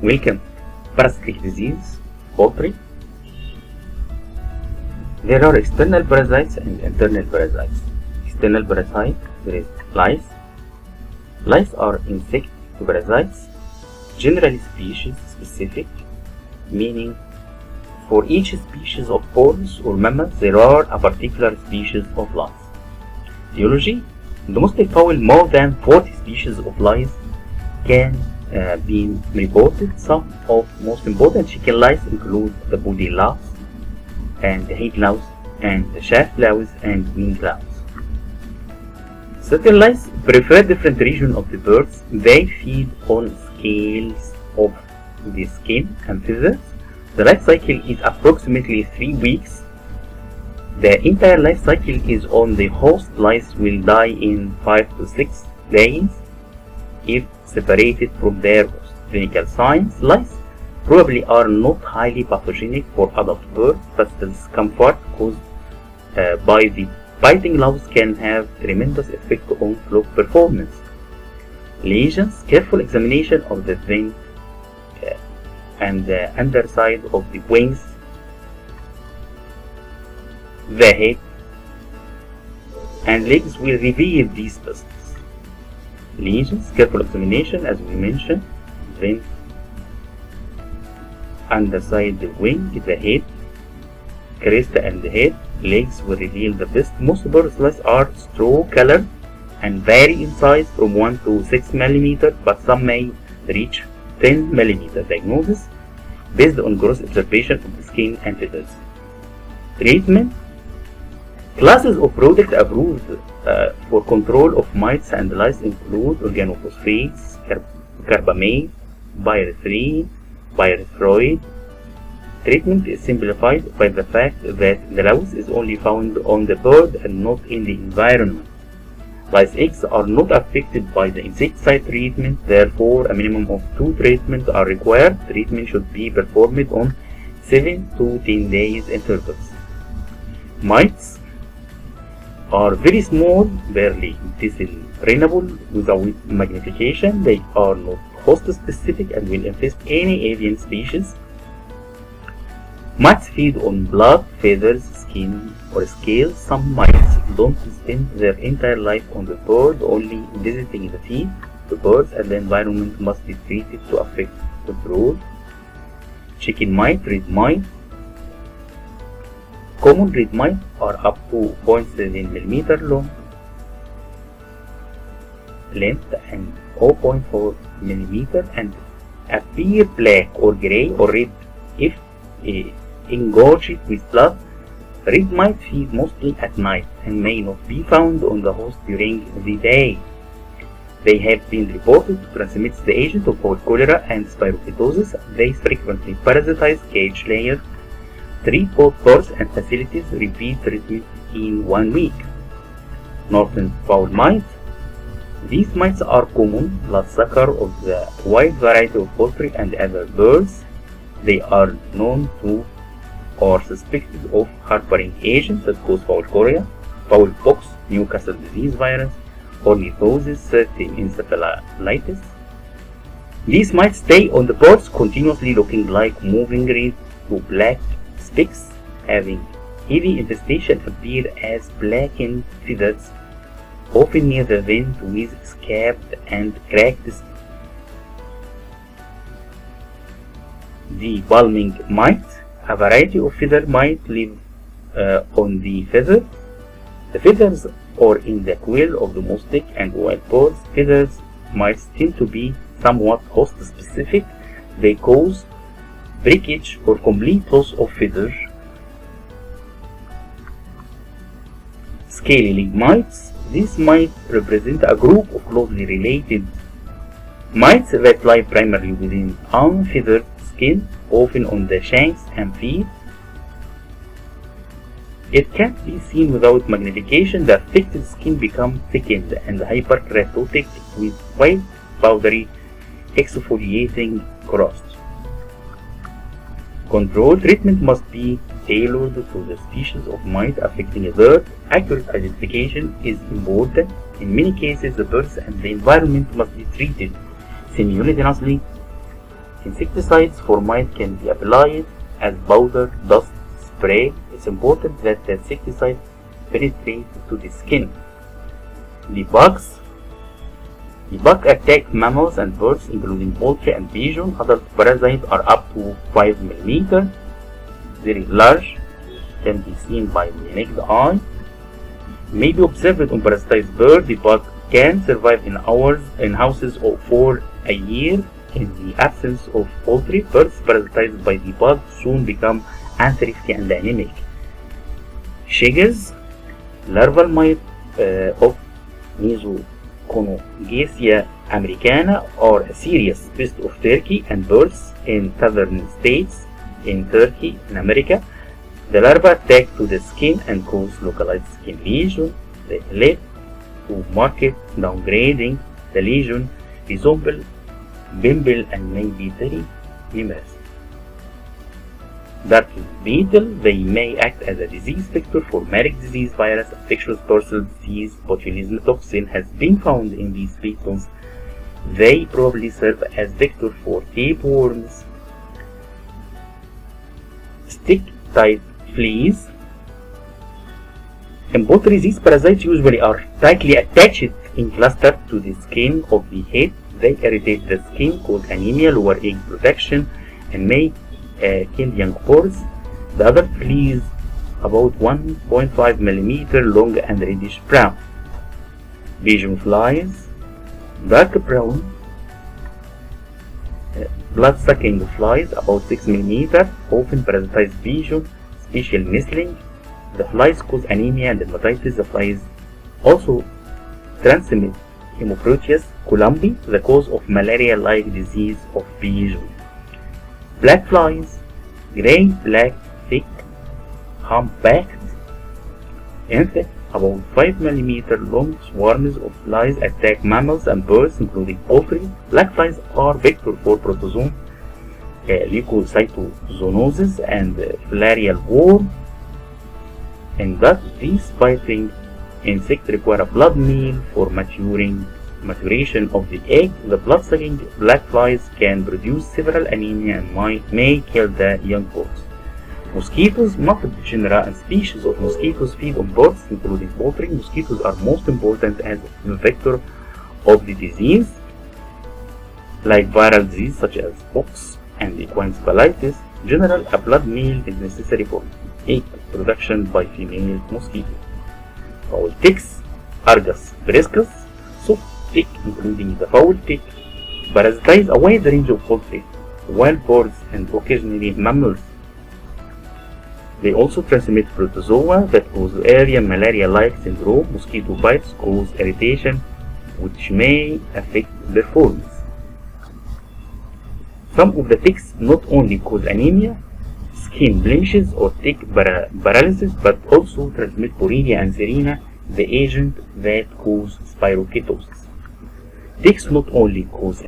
Welcome. Parasitic disease, poultry. There are external parasites and internal parasites. External parasite, there is lice. Lice are insect parasites, generally species specific, meaning for each species of birds or mammals there are a particular species of lice. Etiology: domestic fowl, more than 40 species of lice can be reported. Some of most important chicken lice include the body louse and the head louse and the shaft louse and wing louse. Certain lice prefer different regions of the birds. They feed on scales of the skin and feathers. The life cycle is approximately 3 weeks. The entire life cycle is on the host. Lice will die in 5 to 6 days if separated from their host. Clinical signs: lice probably are not highly pathogenic for adult birds, but the discomfort caused by the biting louse can have tremendous effect on flock performance. Lesions: careful examination of the wing and the underside of the wings, the head and legs will reveal these pests. Lesions: careful examination, as we mentioned, then underside the wing, the head, crest and the head, legs will reveal the pest. Most bird lice are straw colored and vary in size from 1 to 6 mm, but some may reach 10 mm. Diagnosis: based on gross observation of the skin and feathers. Treatment: classes of products approved for control of mites and lice include organophosphates, carbamate, pyrethrin, pyrethroid. Treatment is simplified by the fact that the louse is only found on the bird and not in the environment. Lice eggs are not affected by the insecticide treatment, therefore a minimum of 2 treatments are required. Treatment should be performed on 7 to 10 days intervals. Mites are very small, barely discernible without magnification. They are not host specific and will infest any avian species. Mites feed on blood, feathers, skin, or scales. Some mites don't spend their entire life on the bird, only visiting the feed. The birds and the environment must be treated to affect the brood. Chicken mite, red mite. Common red mite are up to 0.7 mm long length and 0.4 mm and appear black or gray or red if engorged with blood. Red mite feed mostly at night and may not be found on the host during the day. They have been reported to transmit the agent of fowl cholera and spirochetosis. They frequently parasitize cage layers. Treat both birds and facilities. Repeat treatment in 1 week. Northern fowl mite. These mites are common bloodsucker of the wide variety of poultry and other birds. They are known to or suspected of harboring agents that cause fowl cholera, fowl pox, Newcastle disease virus, ornithosis, encephalitis. These mites stay on the birds continuously, looking like moving red to black specks. Having heavy infestation appear as blackened feathers, often near the vent with scabbed and cracked skin. The palming mite. A variety of feather mite live on the feather. The feathers are in the quill of domestic and wild birds. Feathers mites tend to be somewhat host specific. They cause breakage or complete loss of feathers. Scaly leg mites. These might represent a group of closely related mites that live primarily within unfeathered skin, often on the shanks and feet. It can't be seen without magnification. The affected skin becomes thickened and hyperkeratotic with white, powdery, exfoliating crust. Control treatment must be tailored to the species of mite affecting a bird. Accurate identification is important. In many cases, the birds and the environment must be treated simultaneously Insecticides for mites can be applied as powder, dust, spray. It's important that the insecticide penetrate to the skin. The bugs attack mammals and birds, including poultry and pigeon. Adult parasites are up to 5 mm, very large, can be seen by the naked eye. May be observed on parasitized bird. The bug can survive in houses for a year. In the absence of poultry, birds parasitized by the bug soon become unthrifty and anemic. Shiggs, larval mite of Mesoconogacia americana, are a serious pest of turkey and birds in southern states in Turkey and America. The larvae attack to the skin and cause localized skin lesion. They lead to marked downgrading. The lesion resemble pimple and may be very numerous. Dark beetle, they may act as a disease vector for Marek disease virus, infectious dorsal disease. Botulism toxin has been found in these beetles. They probably serve as vector for tapeworms. Stick-type fleas. In poultry, these parasites usually are tightly attached in cluster to the skin of the head. They irritate the skin, cause anemia, lower egg production, and may kill young birds. The adult fleas about 1.5 mm long and reddish brown. Pigeon flies, dark brown, blood-sucking flies about 6 mm, often parasitize pigeon, special nestling. The flies cause anemia and dermatitis. The flies also transmit Hemoproteus columbi, the cause of malaria-like disease of pigeon. Black flies, gray, black, thick, humpbacked, insect, about 5 mm long swarms of flies attack mammals and birds, including poultry. Black flies are vector for protozoan leukocytosis and filarial worm. And thus, these biting insects require a blood meal for maturation of the egg. The blood-sucking black flies can produce several anemia and may kill the young birds. Mosquitoes, multiple genera and species of mosquitoes feed on birds, including poultry. Mosquitoes are most important as the vector of the disease, like viral disease such as pox and equine scoliosis. Generally, a blood meal is necessary for egg production by female mosquitoes. Fowl ticks, Argus briscus, soft tick, including the fowl tick, parasitize a wide range of poultry, wild birds, and occasionally mammals. They also transmit protozoa that cause avian malaria-like syndrome. Mosquito bites cause irritation, which may affect performance. Some of the ticks not only cause anemia, skin blemishes, or tick paralysis, but also transmit Borrelia and Serina, the agent that cause spirochetosis. Ticks not only cause